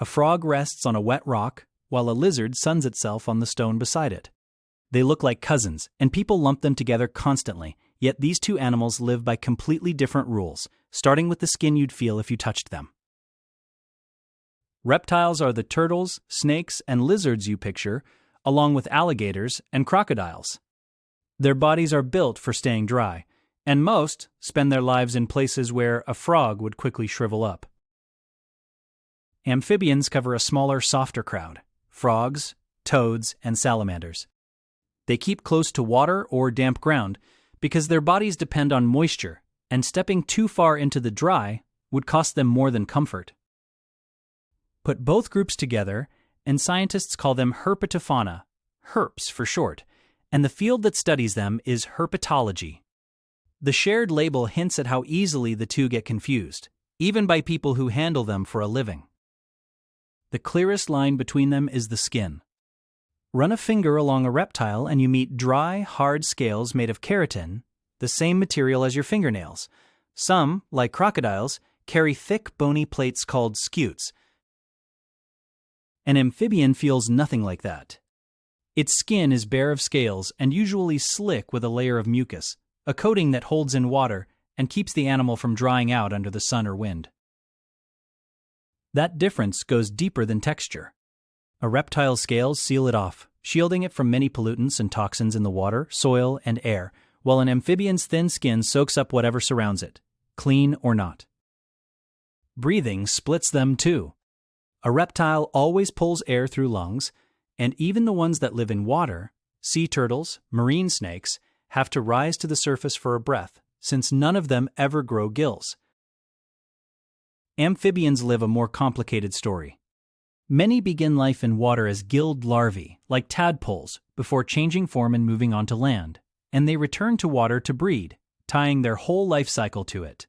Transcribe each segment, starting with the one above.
A frog rests on a wet rock, while a lizard suns itself on the stone beside it. They look like cousins, and people lump them together constantly, yet these two animals live by completely different rules, starting with the skin you'd feel if you touched them. Reptiles are the turtles, snakes, and lizards you picture, along with alligators and crocodiles. Their bodies are built for staying dry, and most spend their lives in places where a frog would quickly shrivel up. Amphibians cover a smaller, softer crowd: frogs, toads, and salamanders. They keep close to water or damp ground because their bodies depend on moisture, and stepping too far into the dry would cost them more than comfort. Put both groups together, and scientists call them herpetofauna, herps for short, and the field that studies them is herpetology. The shared label hints at how easily the two get confused, even by people who handle them for a living. The clearest line between them is the skin. Run a finger along a reptile and you meet dry, hard scales made of keratin, the same material as your fingernails. Some, like crocodiles, carry thick, bony plates called scutes. An amphibian feels nothing like that. Its skin is bare of scales and usually slick with a layer of mucus, a coating that holds in water and keeps the animal from drying out under the sun or wind. That difference goes deeper than texture. A reptile's scales seal it off, shielding it from many pollutants and toxins in the water, soil, and air, while an amphibian's thin skin soaks up whatever surrounds it, clean or not. Breathing splits them too. A reptile always pulls air through lungs, and even the ones that live in water, sea turtles, marine snakes, have to rise to the surface for a breath, since none of them ever grow gills. Amphibians live a more complicated story. Many begin life in water as gilled larvae, like tadpoles, before changing form and moving onto land, and they return to water to breed, tying their whole life cycle to it.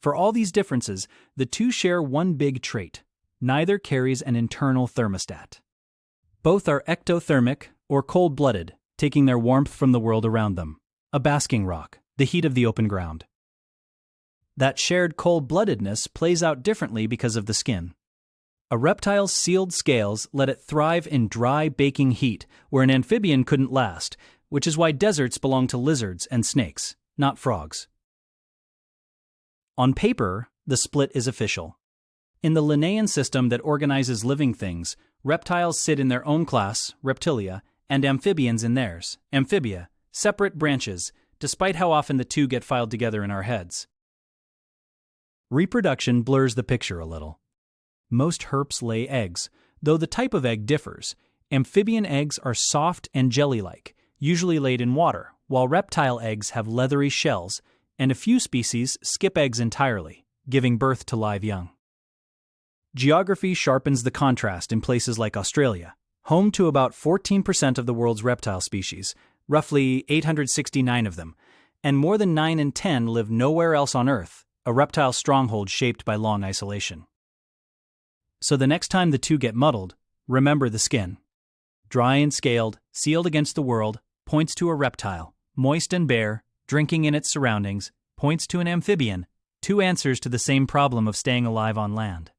For all these differences, the two share one big trait: neither carries an internal thermostat. Both are ectothermic, or cold-blooded, taking their warmth from the world around them, a basking rock, the heat of the open ground. That shared cold-bloodedness plays out differently because of the skin. A reptile's sealed scales let it thrive in dry, baking heat, where an amphibian couldn't last, which is why deserts belong to lizards and snakes, not frogs. On paper, the split is official. In the Linnaean system that organizes living things, reptiles sit in their own class, Reptilia, and amphibians in theirs, Amphibia, separate branches, despite how often the two get filed together in our heads. Reproduction blurs the picture a little. Most herps lay eggs, though the type of egg differs. Amphibian eggs are soft and jelly-like, usually laid in water, while reptile eggs have leathery shells, and a few species skip eggs entirely, giving birth to live young. Geography sharpens the contrast in places like Australia, home to about 14% of the world's reptile species, roughly 869 of them, and more than 9 in 10 live nowhere else on Earth, a reptile stronghold shaped by long isolation. So the next time the two get muddled, remember the skin. Dry and scaled, sealed against the world, points to a reptile. Moist and bare, drinking in its surroundings, points to an amphibian. Two answers to the same problem of staying alive on land.